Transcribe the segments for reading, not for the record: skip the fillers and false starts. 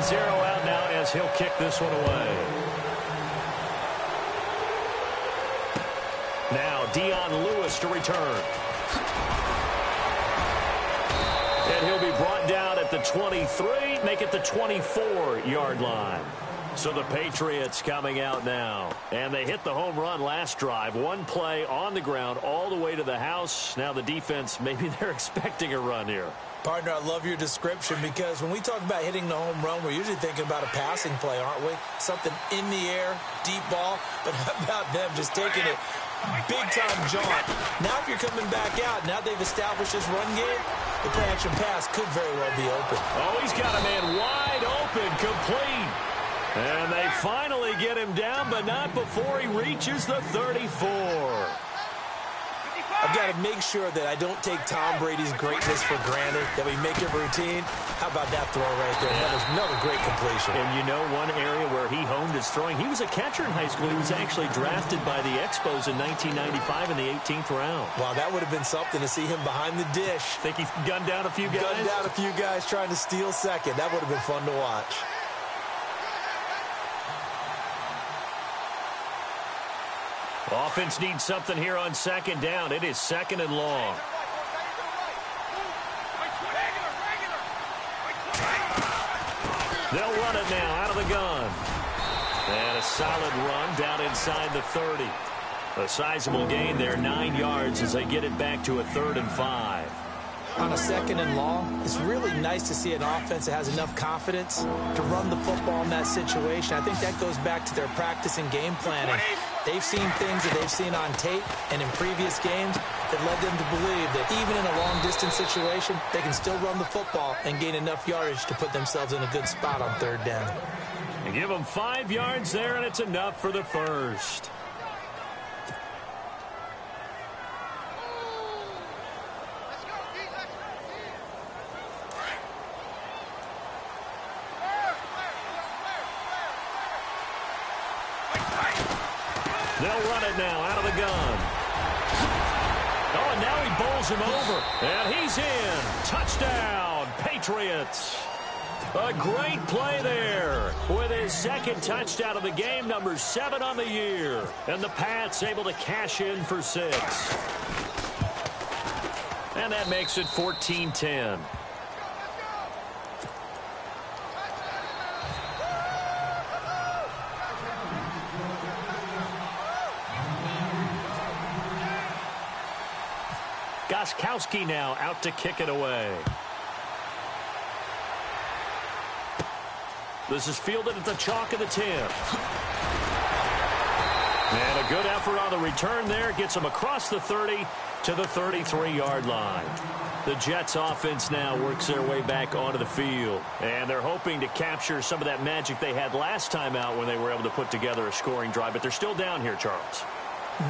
zero out now as he'll kick this one away. Now Dion Lewis to return. And he'll be brought down at the 23, make it the 24-yard line. So the Patriots coming out now. And they hit the home run last drive. One play on the ground all the way to the house. Now the defense, maybe they're expecting a run here. Partner, I love your description because when we talk about hitting the home run, we're usually thinking about a passing play, aren't we? Something in the air, deep ball. But how about them just taking it big-time jaunt? Now if you're coming back out, now they've established this run game, the play-action pass could very well be open. Oh, he's got a man wide open, complete. And they finally get him down, but not before he reaches the 34. I've got to make sure that I don't take Tom Brady's greatness for granted, that we make it routine. How about that throw right there? That was another great completion. And you know one area where he honed his throwing, he was a catcher in high school. He was actually drafted by the Expos in 1995 in the 18th round. Wow, that would have been something to see him behind the dish. Think he gunned down a few guys? Gunned down a few guys trying to steal second. That would have been fun to watch. Offense needs something here on second down. It is second and long. They'll run it now out of the gun. And a solid run down inside the 30. A sizable gain there, 9 yards as they get it back to a 3rd and 5. On a second and long, it's really nice to see an offense that has enough confidence to run the football in that situation. I think that goes back to their practice and game planning. They've seen things that they've seen on tape and in previous games that led them to believe that even in a long-distance situation, they can still run the football and gain enough yardage to put themselves in a good spot on 3rd down. And give them 5 yards there, and it's enough for the first. They'll run it now out of the gun. Oh, and now he bowls him over. And he's in. Touchdown, Patriots. A great play there with his second touchdown of the game, number 7 on the year. And the Pats able to cash in for 6. And that makes it 14-10. Gostkowski now out to kick it away. This is fielded at the chalk of the 10. And a good effort on the return there. Gets him across the 30 to the 33-yard line. The Jets offense now works their way back onto the field. And they're hoping to capture some of that magic they had last time out when they were able to put together a scoring drive. But they're still down here, Charles.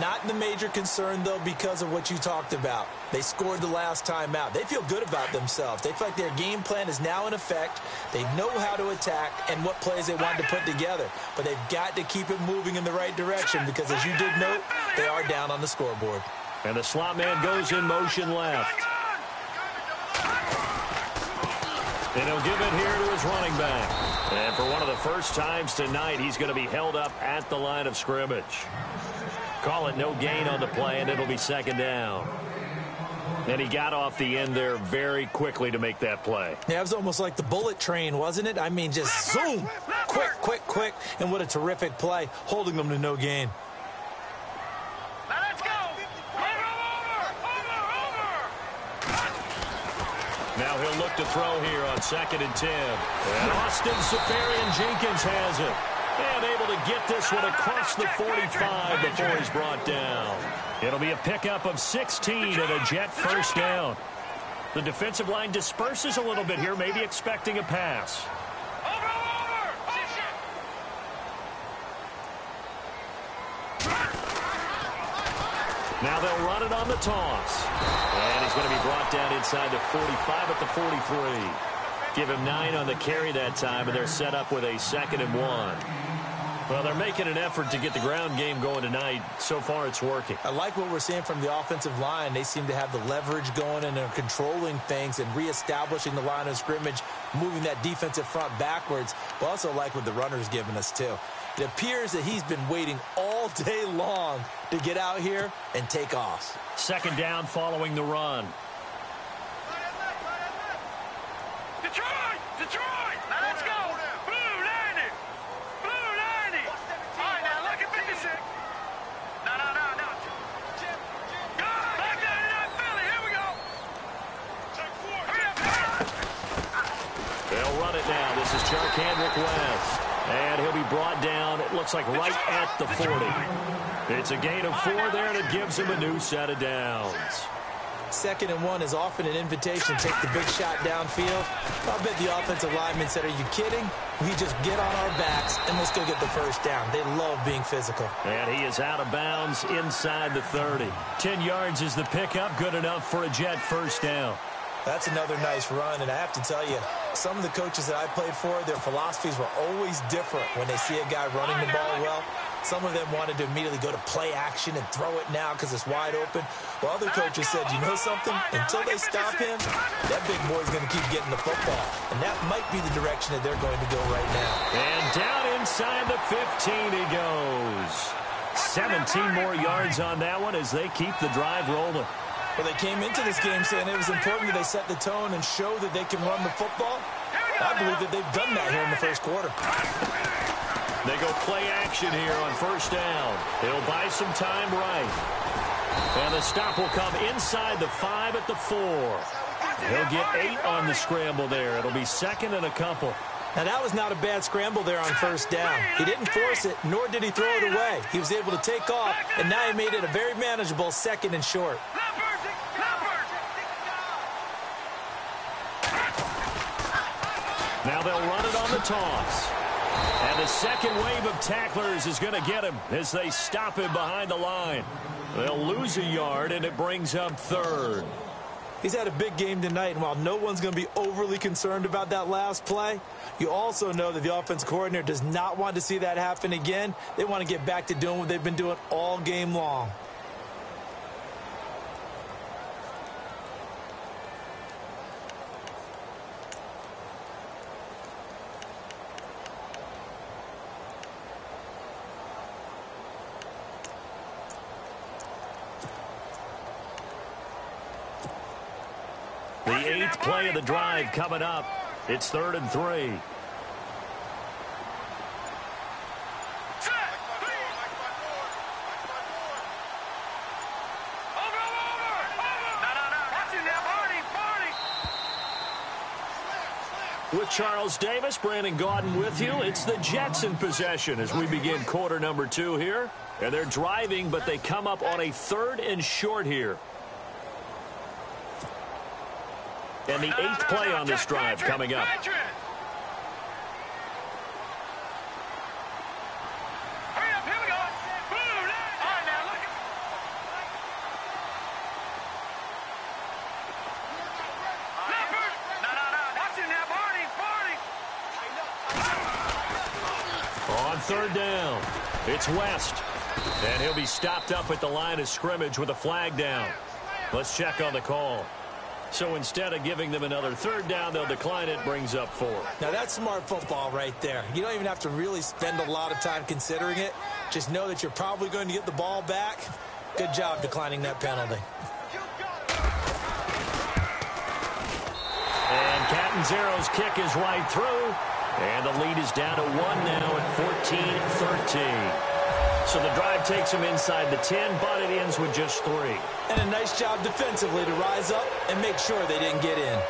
Not the major concern, though, because of what you talked about. They scored the last time out. They feel good about themselves. They feel like their game plan is now in effect. They know how to attack and what plays they want to put together. But they've got to keep it moving in the right direction because, as you did note, they are down on the scoreboard. And the slot man goes in motion left. And he'll give it here to his running back. And for one of the first times tonight, he's going to be held up at the line of scrimmage. Call it no gain on the play, and it'll be second down. And he got off the end there very quickly to make that play. Yeah, it was almost like the bullet train, wasn't it? I mean, just zoom. Quick, quick, quick. And what a terrific play, holding them to no gain. Now let's go. Now he'll look to throw here on 2nd and 10. And Austin Seferian-Jenkins has it. And able to get this one across the 45 before he's brought down. It'll be a pickup of 16 and a Jet first down. The defensive line disperses a little bit here, maybe expecting a pass. Now they'll run it on the toss. And he's going to be brought down inside the 45 at the 43. Give him 9 on the carry that time, and they're set up with a 2nd and 1. Well, they're making an effort to get the ground game going tonight. So far, it's working. I like what we're seeing from the offensive line. They seem to have the leverage going and they're controlling things and reestablishing the line of scrimmage, moving that defensive front backwards. But also like what the runner's giving us, too. It appears that he's been waiting all day long to get out here and take off. Second down following the run. Detroit! Detroit! Now let's go! Blue 90! Blue 90! All right, now look at 56. No. Back 99 Philly, here we go! Hurry up! They'll run it now. This is Charkandrick West. And he'll be brought down, it looks like right at the 40. It's a gain of 4 there, and it gives him a new set of downs. 2nd and 1 is often an invitation to take the big shot downfield. I'll bet the offensive lineman said, are you kidding? We just get on our backs and let's go get the first down. They love being physical. And he is out of bounds inside the 30. 10 yards is the pickup, good enough for a Jet first down. That's another nice run, and I have to tell you, some of the coaches that I played for, their philosophies were always different when they see a guy running the ball well. Some of them wanted to immediately go to play action and throw it now because it's wide open. While other coaches said, you know something? Until they stop him, that big boy's going to keep getting the football. And that might be the direction that they're going to go right now. And down inside the 15 he goes. 17 more yards on that one as they keep the drive rolling. Well, they came into this game saying it was important that they set the tone and show that they can run the football. I believe that they've done that here in the first quarter. They go play action here on first down. They'll buy some time right. And the stop will come inside the 5 at the 4. He'll get 8 on the scramble there. It'll be 2nd and a couple. Now, that was not a bad scramble there on first down. He didn't force it, nor did he throw it away. He was able to take off, and now he made it a very manageable 2nd and short. Now they'll run it on the toss. And the second wave of tacklers is going to get him as they stop him behind the line. They'll lose a yard, and it brings up 3rd. He's had a big game tonight, and while no one's going to be overly concerned about that last play, you also know that the offense coordinator does not want to see that happen again. They want to get back to doing what they've been doing all game long. The 8th play of the drive coming up. It's 3rd and 3. With Charles Davis, Brandon Gaudin with you. It's the Jets in possession as we begin quarter number 2 here. And they're driving, but they come up on a 3rd and short here. And the 8th play on this drive coming up. Hurry up, here we go. All right, now look at... Leopard! No. Watch it now, Barney. On 3rd down, it's West. And he'll be stopped up at the line of scrimmage with a flag down. Let's check on the call. So instead of giving them another 3rd down, they'll decline it, brings up 4. Now, that's smart football right there. You don't even have to really spend a lot of time considering it. Just know that you're probably going to get the ball back. Good job declining that penalty. And Catanzaro's kick is right through. And the lead is down to 1 now at 14-13. So the drive takes them inside the 10, but it ends with just 3. And a nice job defensively to rise up and make sure they didn't get in.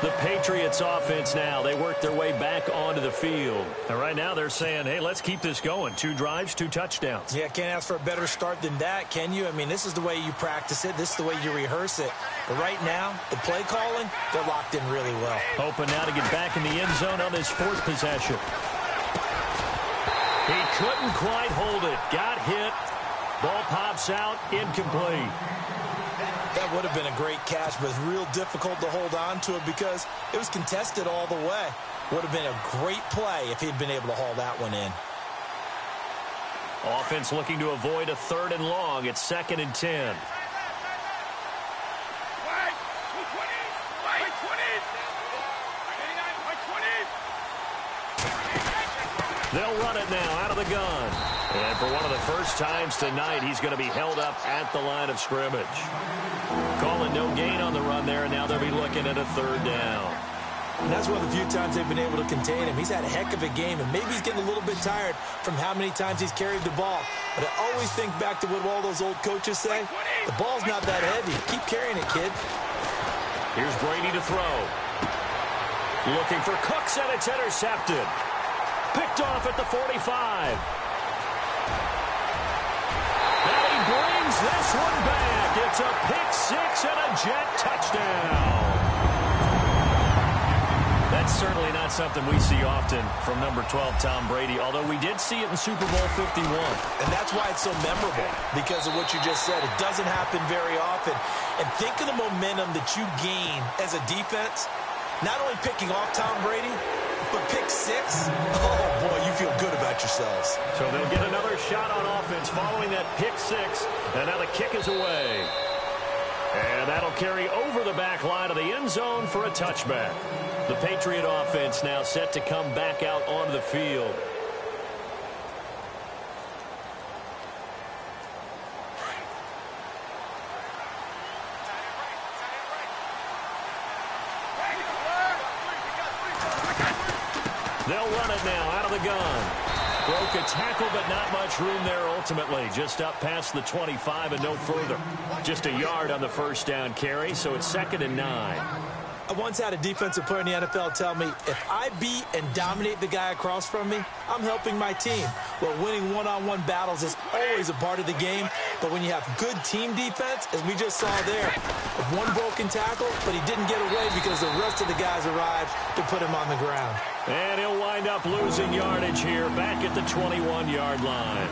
The Patriots offense now, they work their way back onto the field. And right now they're saying, hey, let's keep this going. 2 drives, 2 touchdowns. Yeah, can't ask for a better start than that, can you? I mean, this is the way you practice it. This is the way you rehearse it. But right now, the play calling, they're locked in really well. Hoping now to get back in the end zone on this 4th possession. He couldn't quite hold it. Got hit. Ball pops out, incomplete. That would have been a great catch, but it's real difficult to hold on to it because it was contested all the way. Would have been a great play if he'd been able to haul that one in. Offense looking to avoid a 3rd and long. It's 2nd and 10. They'll run it now out of the gun. And for one of the first times tonight, he's going to be held up at the line of scrimmage. Calling no gain on the run there, and now they'll be looking at a 3rd down. And that's one of the few times they've been able to contain him. He's had a heck of a game, and maybe he's getting a little bit tired from how many times he's carried the ball. But I always think back to what all those old coaches say. The ball's not that heavy. Keep carrying it, kid. Here's Brady to throw. Looking for Cooks, and it's intercepted. Picked off at the 45. And he brings this one back. It's a pick 6 and a jet touchdown. That's certainly not something we see often from number 12, Tom Brady, although we did see it in Super Bowl 51. And that's why it's so memorable, because of what you just said. It doesn't happen very often. And think of the momentum that you gain as a defense, not only picking off Tom Brady, but pick 6. Oh, boy, you feel good about yourselves. So they'll get another shot on offense following that pick 6, and now the kick is away. And that'll carry over the back line of the end zone for a touchback. The Patriot offense now set to come back out onto the field. They'll run it now out of the gun. Broke a tackle, but not much room there ultimately. Just up past the 25 and no further. Just a yard on the first down carry, so it's 2nd and 9. I once had a defensive player in the NFL tell me, if I beat and dominate the guy across from me, I'm helping my team. Well, winning one-on-one battles is always a part of the game, but when you have good team defense, as we just saw there, one broken tackle, but he didn't get away because the rest of the guys arrived to put him on the ground. And he'll wind up losing yardage here back at the 21-yard line.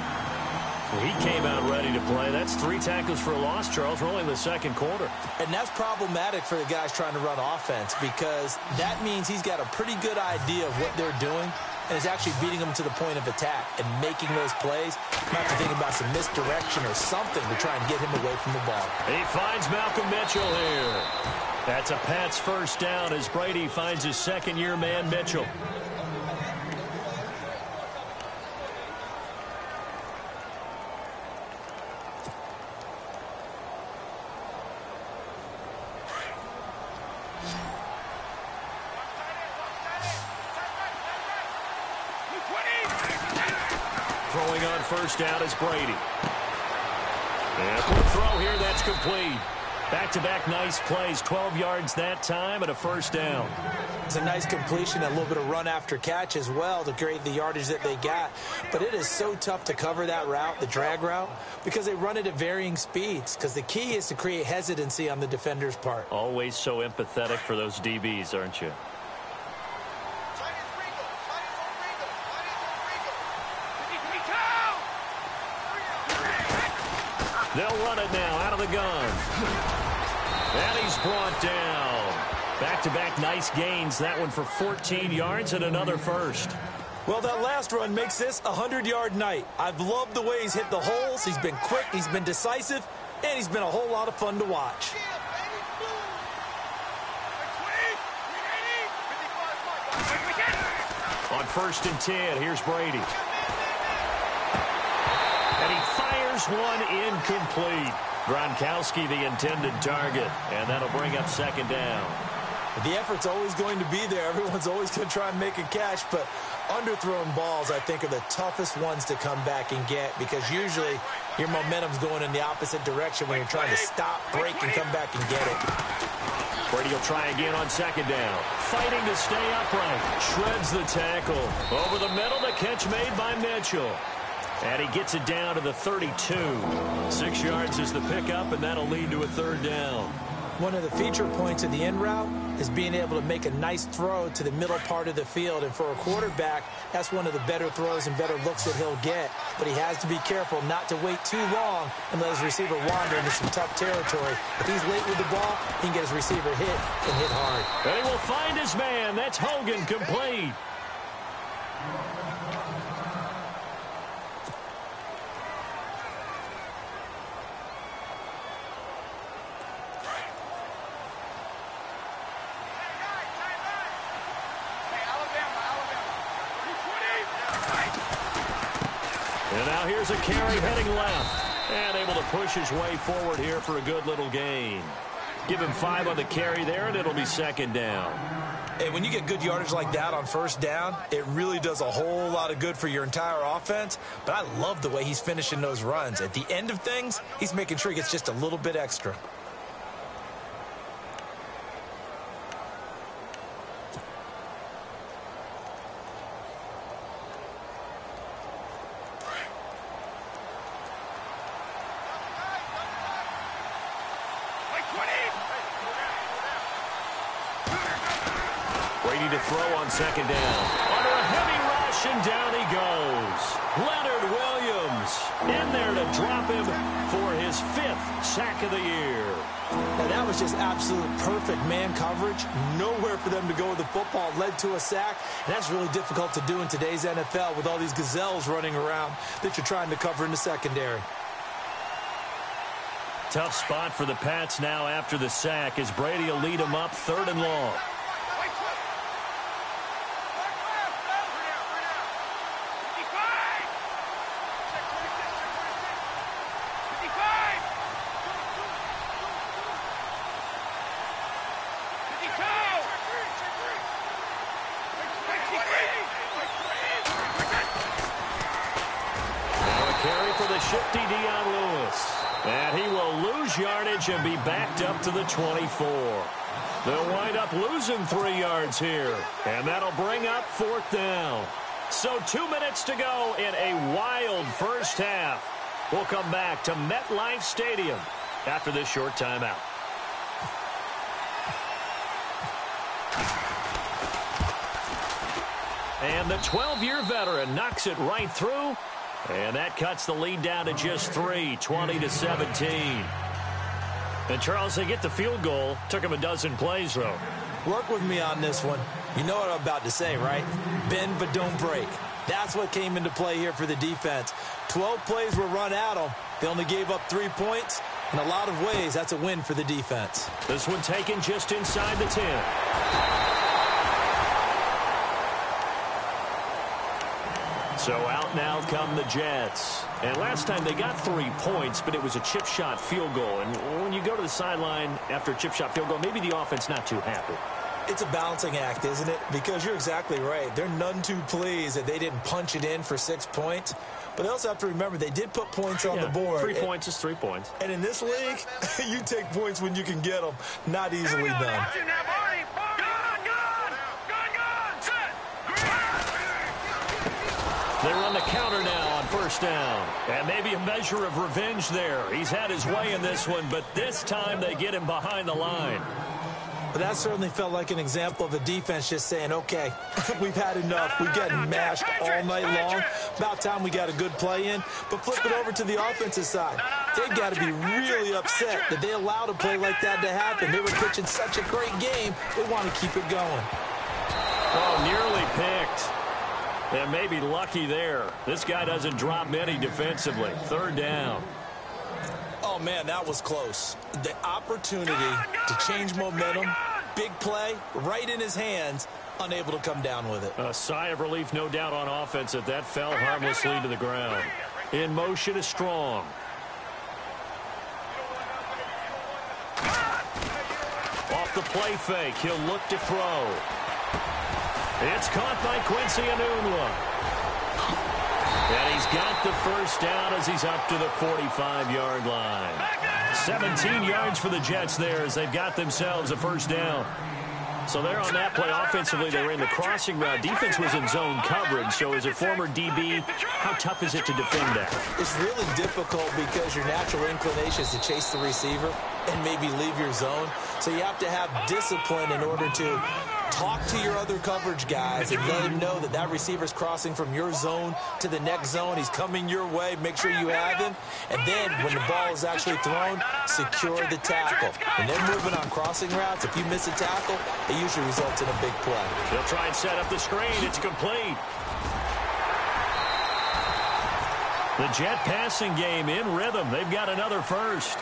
Well, he came out ready to play. That's 3 tackles for a loss, Charles. We're only in the 2nd quarter. And that's problematic for the guys trying to run offense, because that means he's got a pretty good idea of what they're doing and is actually beating them to the point of attack and making those plays. Not to think about some misdirection or something to try and get him away from the ball. He finds Malcolm Mitchell here. That's a Pats first down as Brady finds his 2nd-year man, Mitchell. Throwing on first down is Brady. And quick throw here, that's complete. Back-to-back nice plays, 12 yards that time and a first down. It's a nice completion, a little bit of run after catch as well to create the yardage that they got. But it is so tough to cover that route, the drag route, because they run it at varying speeds. Because the key is to create hesitancy on the defender's part. Always so empathetic for those DBs, aren't you? They'll run it now out of the gun. And he's brought down. Back-to-back nice gains. That one for 14 yards and another first. Well, that last run makes this a 100-yard night. I've loved the way he's hit the holes. He's been quick, he's been decisive, and he's been a whole lot of fun to watch. On 1st and 10, here's Brady. And he fires one incomplete. Gronkowski the intended target, and that'll bring up 2nd down. The effort's always going to be there. Everyone's always going to try and make a catch, but underthrown balls, I think, are the toughest ones to come back and get, because usually your momentum's going in the opposite direction when you're trying to stop, break, and come back and get it. Brady will try again on 2nd down. Fighting to stay upright. Shreds the tackle. Over the middle, the catch made by Mitchell. And he gets it down to the 32. 6 yards is the pickup, and that'll lead to a 3rd down. One of the feature points of the in route is being able to make a nice throw to the middle part of the field. And for a quarterback, that's one of the better throws and better looks that he'll get. But he has to be careful not to wait too long and let his receiver wander into some tough territory. If he's late with the ball, he can get his receiver hit and hit hard. And he will find his man. That's Hogan, complete. And now here's a carry heading left. And able to push his way forward here for a good little gain. Give him 5 on the carry there, and it'll be second down. And when you get good yardage like that on first down, it really does a whole lot of good for your entire offense. But I love the way he's finishing those runs. At the end of things, he's making sure he gets just a little bit extra. Brady to throw on second down. Under a heavy rush, and down he goes. Leonard Williams in there to drop him for his 5th sack of the year. And that was just absolute perfect man coverage. Nowhere for them to go with the football. Led to a sack. And that's really difficult to do in today's NFL with all these gazelles running around that you're trying to cover in the secondary. Tough spot for the Pats now after the sack as Brady will lead them up 3rd and long. Shifty Dion Lewis. And he will lose yardage and be backed up to the 24. They'll wind up losing 3 yards here. And that'll bring up 4th down. So 2 minutes to go in a wild first half. We'll come back to MetLife Stadium after this short timeout. And the 12-year veteran knocks it right through. And that cuts the lead down to just 3, 20-17. And, Charles, they get the field goal. Took him a dozen plays, though. Work with me on this one. You know what I'm about to say, right? Bend but don't break. That's what came into play here for the defense. 12 plays were run at them. They only gave up 3 points. In a lot of ways, that's a win for the defense. This one taken just inside the 10. So out now come the Jets. And last time they got 3 points, but it was a chip shot field goal. And when you go to the sideline after a chip shot field goal, maybe the offense not too happy. It's a balancing act, isn't it? Because you're exactly right. They're none too pleased that they didn't punch it in for 6 points. But they also have to remember they did put points on the board. 3 points is 3 points. And in this league, you take points when you can get them. Not easily done. They run the counter now on first down. And maybe a measure of revenge there. He's had his way in this one, but this time they get him behind the line. But that certainly felt like an example of the defense just saying, okay, we've had enough. We've gotten mashed all night long. About time we got a good play in. But flip it over to the offensive side. They've got to be really upset that they allowed a play like that to happen. They were pitching such a great game. They want to keep it going. Oh, nearly picked. And maybe lucky there. This guy doesn't drop many defensively. 3rd down. Oh, man, that was close. The opportunity to change momentum, big play, right in his hands, unable to come down with it. A sigh of relief, no doubt, on offense that that fell harmlessly to the ground. In motion is Strong. Off the play fake, he'll look to throw. It's caught by Quincy Enunwa. And he's got the first down as he's up to the 45-yard line. 17 yards for the Jets there as they've got themselves a first down. So there on that play, offensively, they ran the crossing route. Defense was in zone coverage. So as a former DB, how tough is it to defend that? It's really difficult because your natural inclination is to chase the receiver and maybe leave your zone. So you have to have discipline in order to talk to your other coverage guys and let them know that that receiver's crossing from your zone to the next zone. He's coming your way. Make sure you have him. And then when the ball is actually thrown, secure the tackle. When they're moving on crossing routes, if you miss a tackle, it usually results in a big play. They'll try and set up the screen. It's complete. The Jet passing game in rhythm. They've got another first.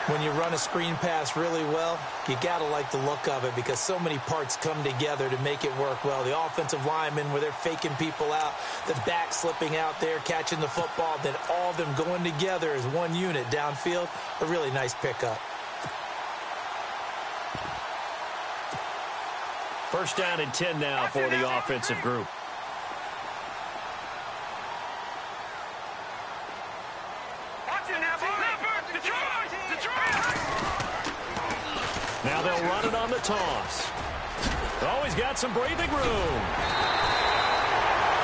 When you run a screen pass really well, you got to like the look of it because so many parts come together to make it work well. The offensive linemen, where they're faking people out, the back slipping out there, catching the football, then all of them going together as one unit downfield. A really nice pickup. First down and 10 now for the offensive group. Now they'll run it on the toss. Oh, he's got some breathing room.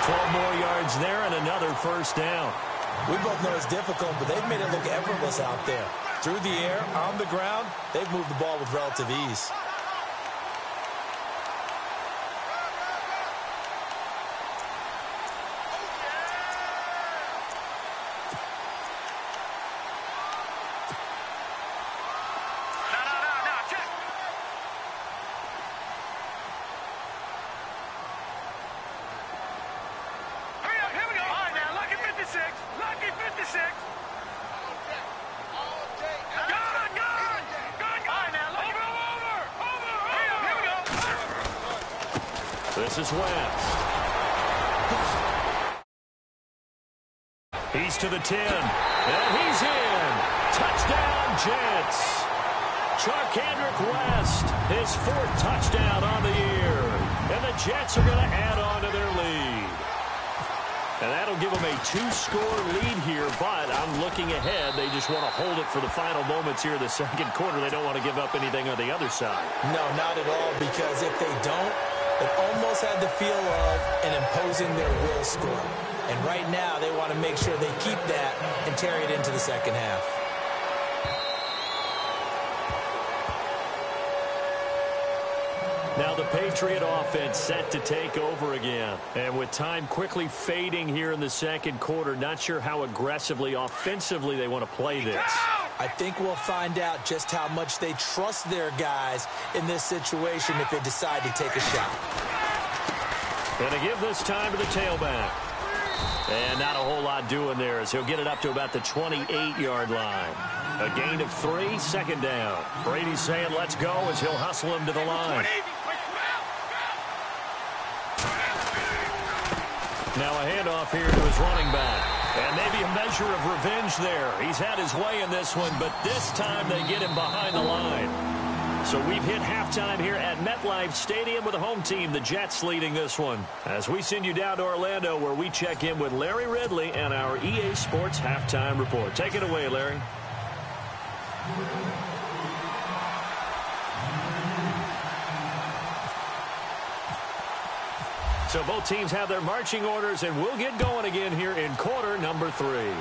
12 more yards there and another first down. We both know it's difficult, but they've made it look effortless out there. Through the air, on the ground, they've moved the ball with relative ease. This is West. He's to the 10. And he's in. Touchdown, Jets. Charkandrick West, his 4th touchdown on the year. And the Jets are going to add on to their lead. And that'll give them a 2-score lead here, but I'm looking ahead. They just want to hold it for the final moments here in the second quarter. They don't want to give up anything on the other side. No, not at all, because if they don't, it almost had the feel of an imposing their will score. And right now, they want to make sure they keep that and carry it into the second half. Now the Patriot offense set to take over again. And with time quickly fading here in the second quarter, not sure how aggressively, offensively they want to play this. I think we'll find out just how much they trust their guys in this situation if they decide to take a shot. Going to give this time to the tailback. And not a whole lot doing there as he'll get it up to about the 28-yard line. A gain of 3, second down. Brady's saying let's go as he'll hustle him to the line. Now a handoff here to his running back. And maybe a measure of revenge there. He's had his way in this one, but this time they get him behind the line. So we've hit halftime here at MetLife Stadium with the home team, the Jets, leading this one. As we send you down to Orlando, where we check in with Larry Ridley and our EA Sports Halftime Report. Take it away, Larry. So both teams have their marching orders, and we'll get going again here in quarter number 3.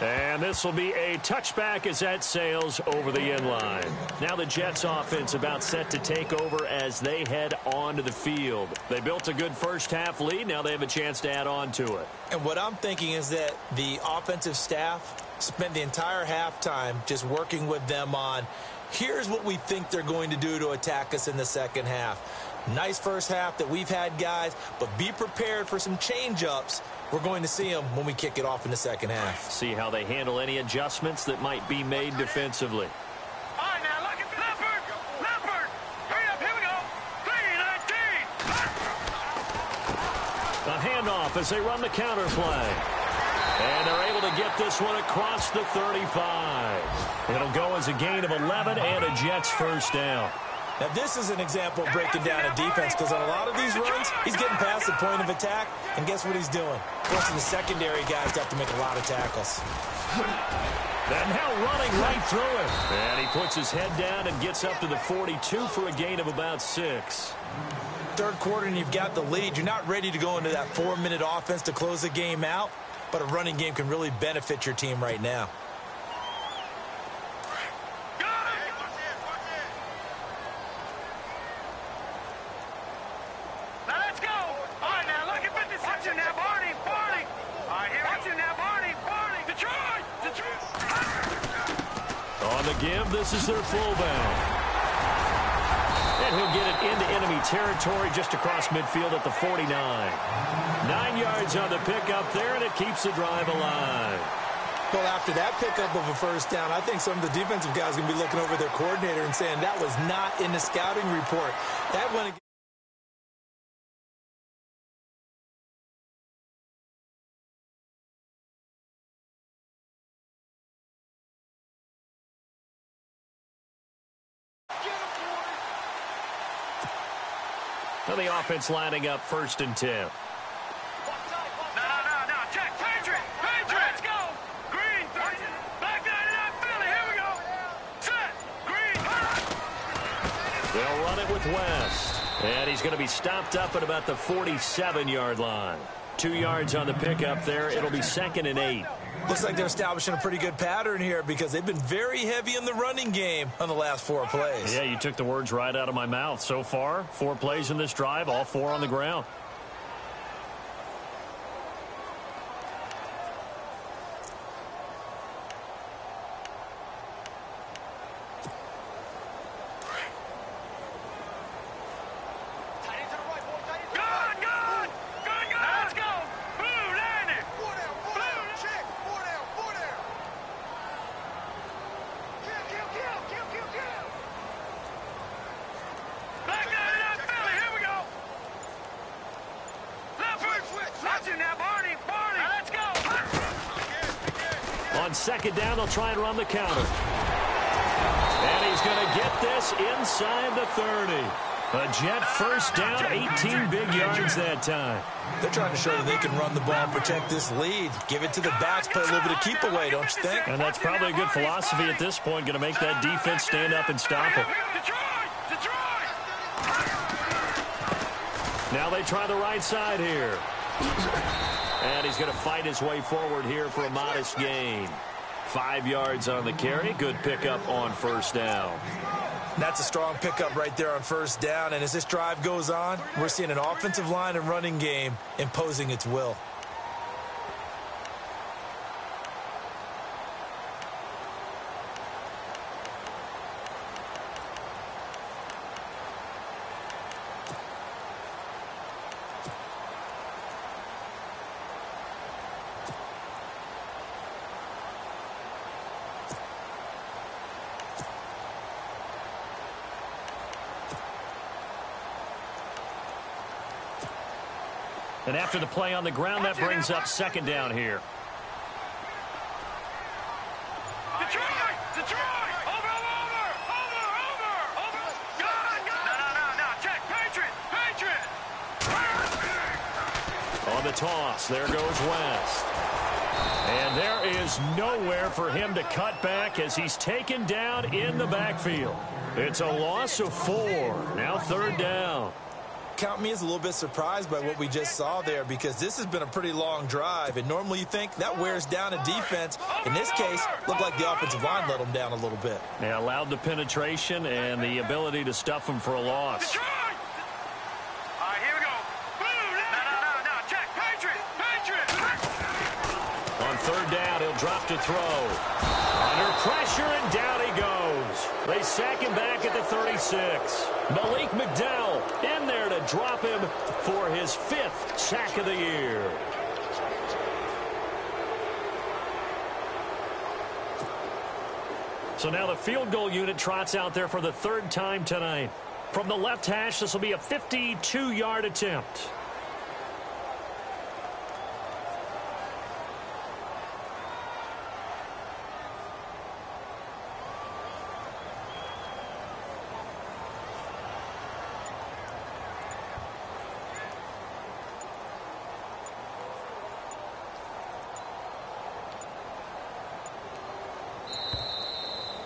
And this will be a touchback as that sails over the end line. Now the Jets offense about set to take over as they head onto the field. They built a good first half lead. Now they have a chance to add on to it. And what I'm thinking is that the offensive staff spent the entire halftime just working with them on, here's what we think they're going to do to attack us in the second half. Nice first half that we've had, guys, but be prepared for some change-ups. We're going to see them when we kick it off in the second half. See how they handle any adjustments that might be made defensively. All right, now look at Leopard. Hurry up, here we go. 3-19. A handoff as they run the counter play. And they're able to get this one across the 35. It'll go as a gain of 11 and a Jets first down. Now, this is an example of breaking down a defense because on a lot of these runs, he's getting past the point of attack, and guess what he's doing? Forcing the secondary guys to have to make a lot of tackles. And now running right through it. And he puts his head down and gets up to the 42 for a gain of about 6. Third quarter and you've got the lead. You're not ready to go into that 4-minute offense to close the game out, but a running game can really benefit your team right now. On the give, this is their fullback. And he'll get it into enemy territory just across midfield at the 49. 9 yards on the pickup there, and it keeps the drive alive. Well, after that pickup of a first down, I think some of the defensive guys are going to be looking over their coordinator and saying that was not in the scouting report. That went against Now the offense lining up 1st and 10. No. Check. Patriot. Let's go. Green. Back line it up. Philly. Here we go. Set. Green. They'll run it with West. And he's going to be stopped up at about the 47-yard line. 2 yards on the pickup there. It'll be 2nd and 8. Looks like they're establishing a pretty good pattern here because they've been very heavy in the running game on the last 4 plays. Yeah, you took the words right out of my mouth. So far, 4 plays in this drive, all 4 on the ground. On 2nd down, they'll try and run the counter. And he's going to get this inside the 30. A Jet first down, 18 big yards that time. They're trying to show that they can run the ball and protect this lead. Give it to the backs, play a little bit of keep away, don't you think? And that's probably a good philosophy at this point, going to make that defense stand up and stop it. Now they try the right side here. And he's going to fight his way forward here for a modest gain. 5 yards on the carry. Good pickup on 1st down. That's a strong pickup right there on 1st down. And as this drive goes on, we're seeing an offensive line and running game imposing its will. And after the play on the ground, that brings up 2nd down here. Detroit! Over! No. Check. Patriot! On the toss, there goes West. And there is nowhere for him to cut back as he's taken down in the backfield. It's a loss of 4. Now 3rd down. Count me as a little bit surprised by what we just saw there because this has been a pretty long drive, and normally you think that wears down a defense. In this case, looked like the offensive line let them down a little bit. They allowed the penetration and the ability to stuff them for a loss. All right, here we go. No. Check. Patriot! On 3rd down, he'll drop to throw. Under pressure, and down he goes. They sack him back at the 36. Malik McDowell in there to drop him for his 5th sack of the year. So now the field goal unit trots out there for the 3rd time tonight. From the left hash, this will be a 52-yard attempt.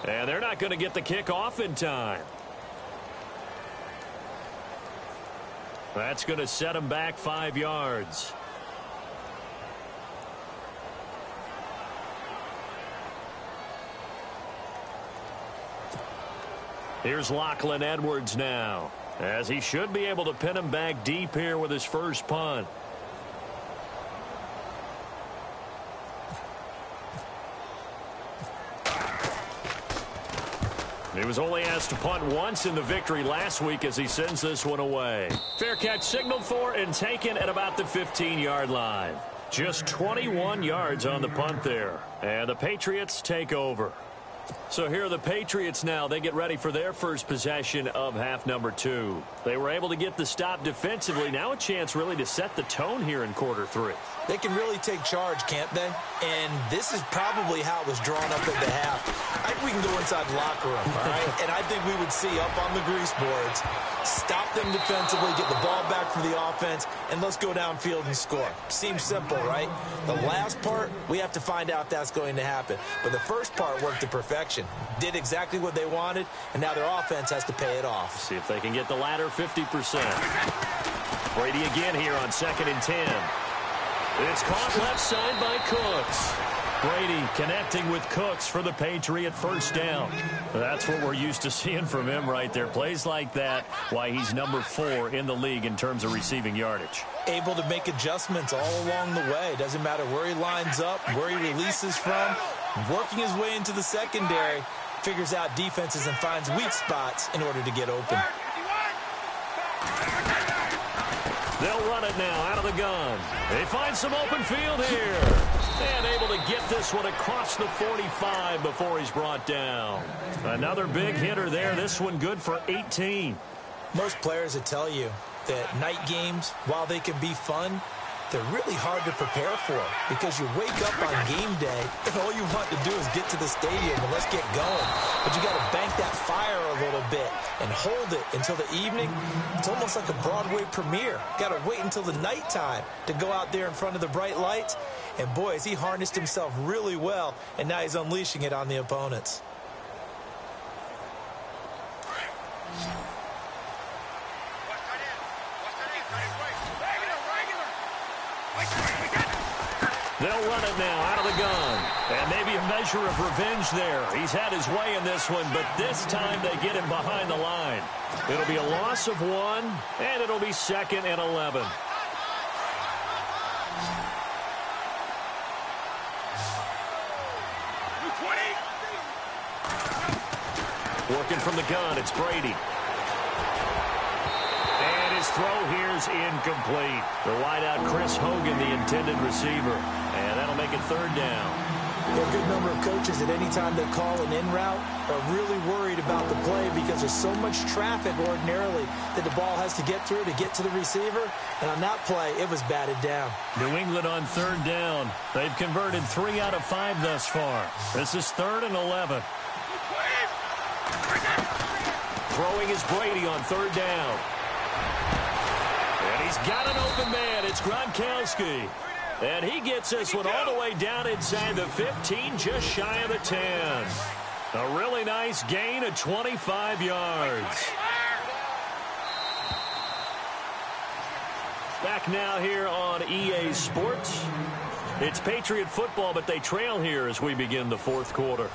And they're not going to get the kick off in time. That's going to set them back 5 yards. Here's Lachlan Edwards now, as he should be able to pin him back deep here with his first punt. He was only asked to punt once in the victory last week as he sends this one away. Fair catch signaled for and taken at about the 15-yard line. Just 21 yards on the punt there. And the Patriots take over. So here are the Patriots now. They get ready for their first possession of half number 2. They were able to get the stop defensively. Now a chance really to set the tone here in quarter 3. They can really take charge, can't they? And this is probably how it was drawn up at the half. I think we can go inside the locker room, all right? And I think we would see up on the grease boards, stop them defensively, get the ball back for the offense, and let's go downfield and score. Seems simple, right? The last part, we have to find out if that's going to happen. But the first part worked to perfection. Did exactly what they wanted, and now their offense has to pay it off. See if they can get the latter 50%. Brady again here on 2nd and 10. It's caught left side by Cooks. Brady connecting with Cooks for the Patriot first down. That's what we're used to seeing from him right there. Plays like that, why he's number 4 in the league in terms of receiving yardage. Able to make adjustments all along the way. Doesn't matter where he lines up, where he releases from. Working his way into the secondary, figures out defenses and finds weak spots in order to get open. They'll run it now out of the gun. They find some open field here. And able to get this one across the 45 before he's brought down. Another big hitter there. This one good for 18. Most players would tell you that night games, while they can be fun, they're really hard to prepare for because you wake up on game day and all you want to do is get to the stadium and let's get going. But you got to bank that fire a little bit and hold it until the evening. It's almost like a Broadway premiere. Got to wait until the nighttime to go out there in front of the bright lights. And boy, has he harnessed himself really well, and now he's unleashing it on the opponents. They'll run it now out of the gun. And maybe a measure of revenge there. He's had his way in this one, but this time they get him behind the line. It'll be a loss of 1, and it'll be 2nd and 11. Working from the gun, it's Brady. And his throw here's incomplete. The wideout, Chris Hogan, the intended receiver. And that'll make it 3rd down. A good number of coaches at any time they call an in route are really worried about the play because there's so much traffic ordinarily that the ball has to get through to get to the receiver. And on that play, it was batted down. New England on 3rd down. They've converted 3 out of 5 thus far. This is 3rd and 11. Throwing is Brady on 3rd down. And he's got an open man. It's Gronkowski. And he gets this one all the way down inside the 15, just shy of the 10. A really nice gain of 25 yards. Back now here on EA Sports. It's Patriot football, but they trail here as we begin the 4th quarter.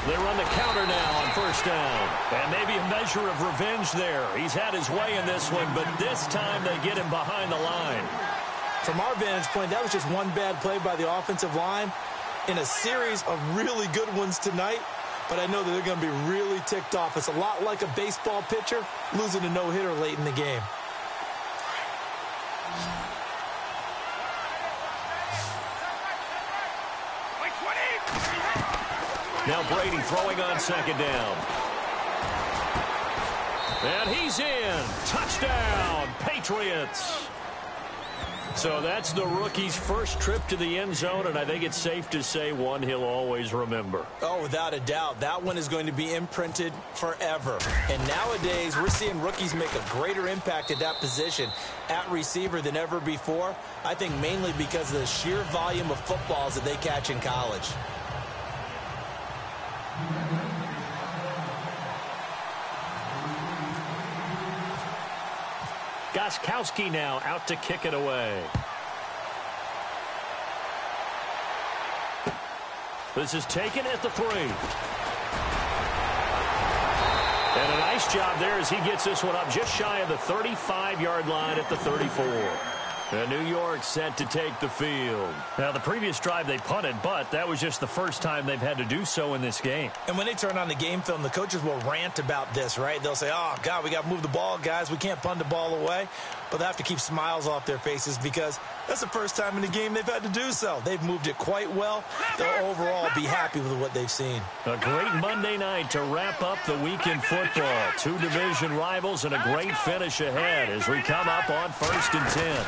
They run the counter now on 1st down. And maybe a measure of revenge there. He's had his way in this one, but this time they get him behind the line. From our vantage point, that was just one bad play by the offensive line in a series of really good ones tonight. but I know that they're going to be really ticked off. It's a lot like a baseball pitcher losing a no-hitter late in the game. Now Brady throwing on second down. And he's in. Touchdown, Patriots. So that's the rookie's first trip to the end zone, and I think it's safe to say one he'll always remember. Oh, without a doubt. That one is going to be imprinted forever. And nowadays, we're seeing rookies make a greater impact at that position at receiver than ever before. I think mainly because of the sheer volume of footballs that they catch in college. Gostkowski now out to kick it away. This is taken at the 3. And a nice job there as he gets this one up just shy of the 35-yard line at the 34. And New York set to take the field. Now, the previous drive they punted, but that was just the first time they've had to do so in this game. And when they turn on the game film, the coaches will rant about this, right? They'll say, oh, God, we got to move the ball, guys. We can't punt the ball away. But they have to keep smiles off their faces because that's the first time in the game they've had to do so. They've moved it quite well. They'll overall be happy with what they've seen. A great Monday night to wrap up the week in football. 2 division rivals and a great finish ahead as we come up on 1st and 10.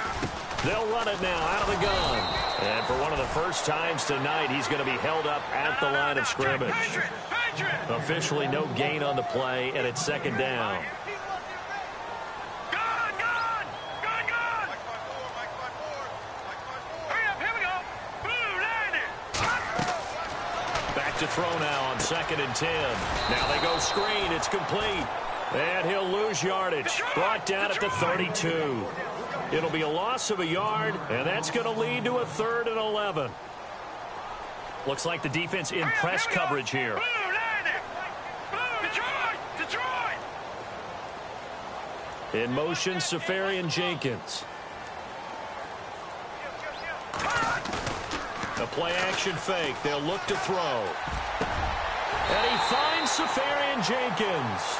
They'll run it now out of the gun. And for one of the first times tonight, he's going to be held up at the line of scrimmage. Officially no gain on the play, and it's 2nd down. Back to throw now on 2nd and 10. Now they go screen. It's complete. And he'll lose yardage. Brought down at the 32. It'll be a loss of a yard, and that's going to lead to a 3rd and 11. Looks like the defense in press coverage here. In motion, Safarian Jenkins. A play-action fake. They'll look to throw. And he finds Safarian Jenkins.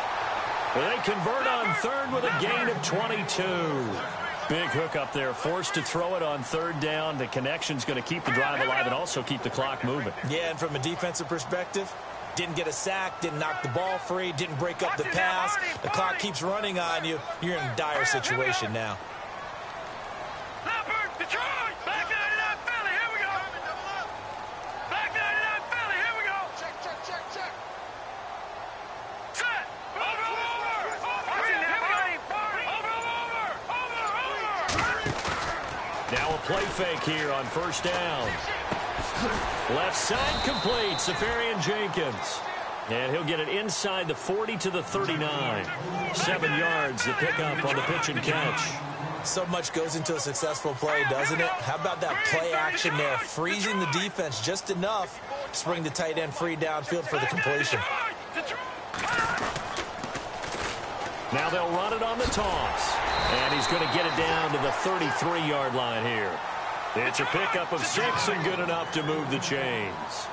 They convert on 3rd with a gain of 22. Big hook up there, forced to throw it on 3rd down. The connection's going to keep the drive alive and also keep the clock moving. Yeah, and from a defensive perspective, didn't get a sack, didn't knock the ball free, didn't break up the pass. The clock keeps running on you. You're in a dire situation now. Now a play fake here on 1st down. Left side complete, Safarian Jenkins. And he'll get it inside the 40 to the 39. 7 yards, the pickup on the pitch and catch. So much goes into a successful play, doesn't it? How about that play action there, freezing the defense just enough to bring the tight end free downfield for the completion. Now they'll run it on the toss. And he's going to get it down to the 33-yard line here. It's a pickup of 6 and good enough to move the chains.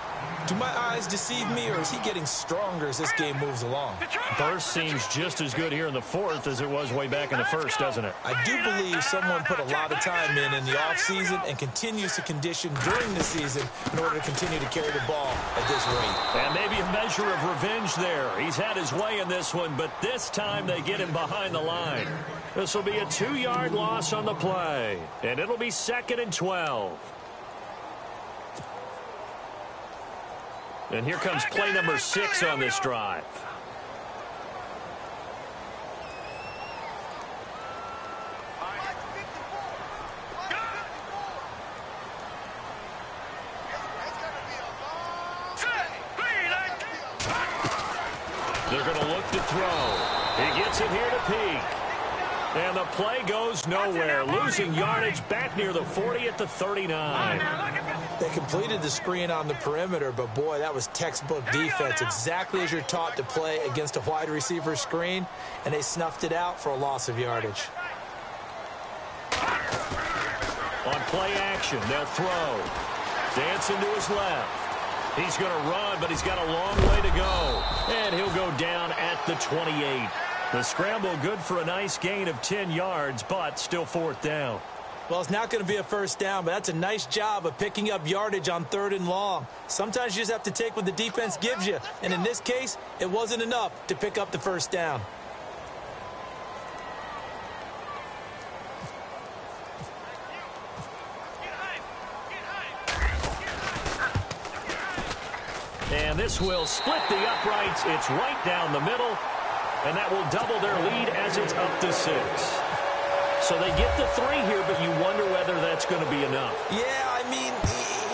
Do my eyes deceive me, or is he getting stronger as this game moves along? Burst seems just as good here in the 4th as it was way back in the 1st, doesn't it? I do believe someone put a lot of time in the offseason and continues to condition during the season in order to continue to carry the ball at this rate. And maybe a measure of revenge there. He's had his way in this one, but this time they get him behind the line. This will be a 2-yard loss on the play, and it'll be 2nd and 12. And here comes play number 6 on this drive. They're going to look to throw. He gets it here to Peak. And the play goes nowhere, losing yardage back near the 40 at the 39. They completed the screen on the perimeter, but boy, that was textbook defense, exactly as you're taught to play against a wide receiver screen, and they snuffed it out for a loss of yardage. On play action, they'll throw. Dancing to his left. He's going to run, but he's got a long way to go. And he'll go down at the 28. The scramble good for a nice gain of 10 yards, but still fourth down. Well, it's not going to be a first down, but that's a nice job of picking up yardage on 3rd and long. Sometimes you just have to take what the defense gives you, and in this case, it wasn't enough to pick up the first down. And this will split the uprights. It's right down the middle, and that will double their lead as it's up to 6. So they get the 3 here, but you wonder whether that's going to be enough. Yeah, I mean,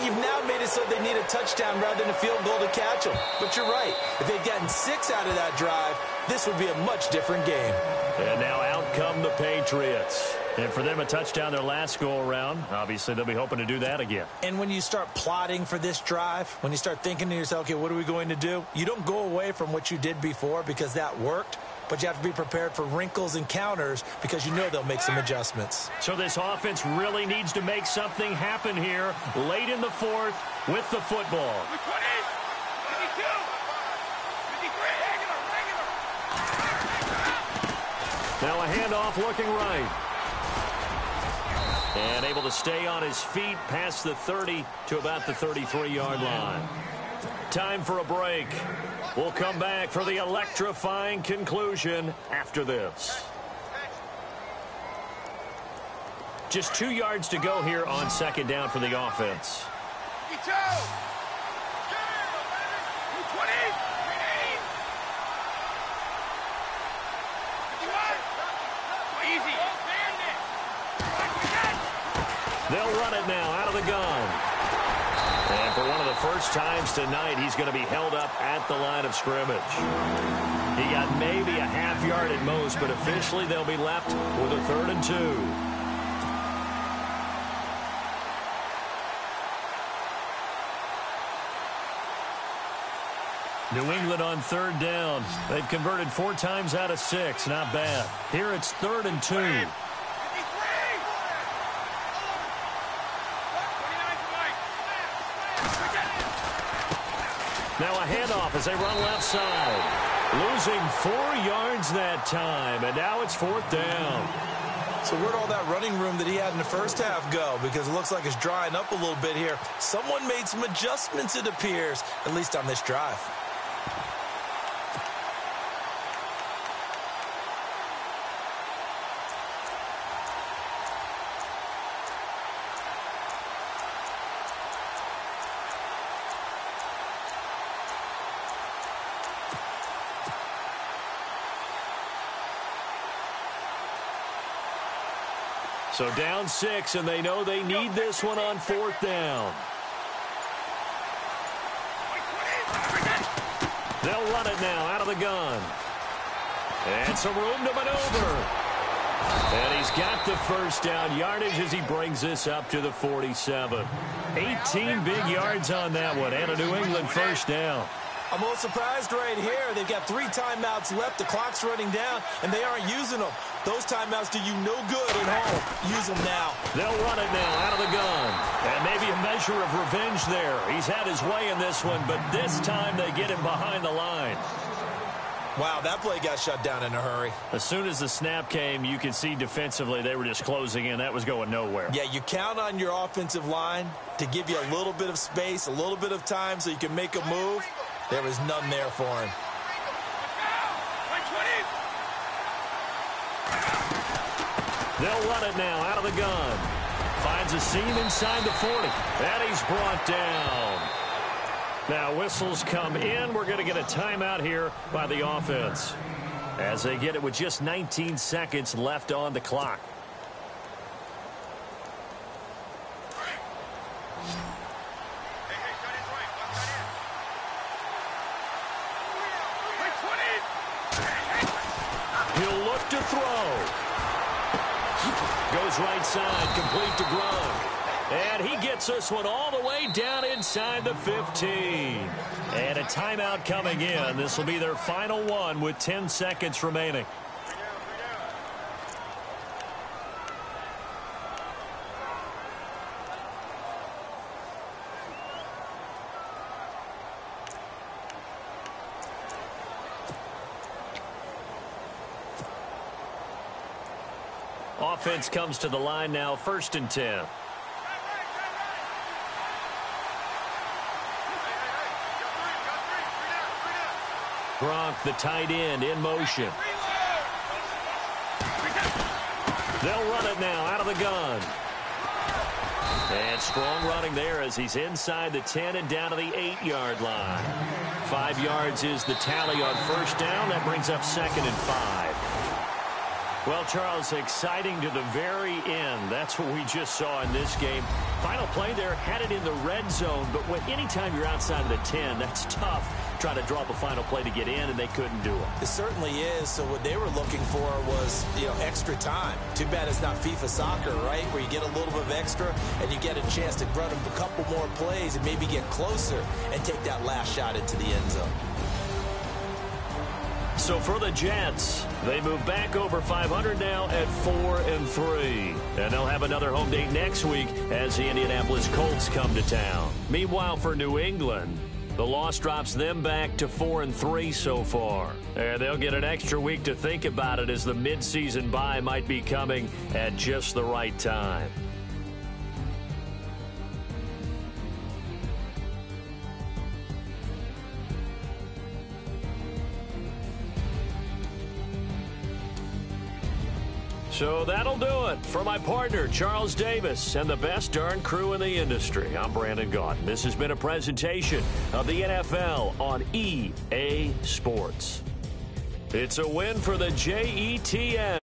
you've now made it so they need a touchdown rather than a field goal to catch them. But you're right. If they'd gotten 6 out of that drive, this would be a much different game. And now out come the Patriots. And for them, a touchdown their last go-around. Obviously, they'll be hoping to do that again. And when you start plotting for this drive, when you start thinking to yourself, okay, what are we going to do? You don't go away from what you did before because that worked. But you have to be prepared for wrinkles and counters because you know they'll make some adjustments. So this offense really needs to make something happen here late in the 4th with the football. 20, 22, 53, regular. Now a handoff looking right. And able to stay on his feet past the 30 to about the 33-yard line. Time for a break. We'll come back for the electrifying conclusion after this. Just 2 yards to go here on 2nd down for the offense. 52, 20, 51, easy. They'll run it now out of the gun. And for one of the first times tonight, he's going to be held up at the line of scrimmage. He got maybe a half yard at most, but officially they'll be left with a 3rd and 2. New England on 3rd down. They've converted 4 times out of 6. Not bad. Here it's 3rd and 2. Now a handoff as they run left side. Losing 4 yards that time, and now it's 4th down. So where'd all that running room that he had in the first half go? Because it looks like it's drying up a little bit here. Someone made some adjustments, it appears, at least on this drive. So down 6, and they know they need this one on 4th down. They'll run it now out of the gun. And some room to maneuver. And he's got the first down yardage as he brings this up to the 47. 18 big yards on that one, and a New England first down. I'm a little surprised right here. They've got 3 timeouts left. The clock's running down, and they aren't using them. Those timeouts do you no good at home. Use them now. They'll run it now out of the gun. And maybe a measure of revenge there. He's had his way in this one, but this time they get him behind the line. Wow, that play got shut down in a hurry. As soon as the snap came, you could see defensively they were just closing in. That was going nowhere. Yeah, you count on your offensive line to give you a little bit of space, a little bit of time so you can make a move. There was none there for him. They'll run it now out of the gun. Finds a seam inside the 40. And he's brought down. Now whistles come in. We're going to get a timeout here by the offense as they get it with just 19 seconds left on the clock. He'll look to throw. Goes right side, complete to Gronk. And he gets this one all the way down inside the 15. And a timeout coming in. This will be their final one with 10 seconds remaining. Offense comes to the line now, 1st and 10. Gronk, the tight end, in motion. They'll run it now out of the gun. And strong running there as he's inside the 10 and down to the 8-yard line. 5 yards is the tally on 1st down. That brings up 2nd and 5. Well, Charles, exciting to the very end. That's what we just saw in this game. Final play there, had it in the red zone, but anytime you're outside of the 10, that's tough. Trying to drop a final play to get in, and they couldn't do it. It certainly is. So what they were looking for was, extra time. Too bad it's not FIFA soccer, right, where you get a little bit of extra and you get a chance to run a couple more plays and maybe get closer and take that last shot into the end zone. So for the Jets, they move back over 500 now at 4-3. And they'll have another home date next week as the Indianapolis Colts come to town. Meanwhile, for New England, the loss drops them back to 4-3 so far. And they'll get an extra week to think about it as the midseason bye might be coming at just the right time. So that'll do it for my partner, Charles Davis, and the best darn crew in the industry. I'm Brandon Gaudin. This has been a presentation of the NFL on EA Sports. It's a win for the Jets.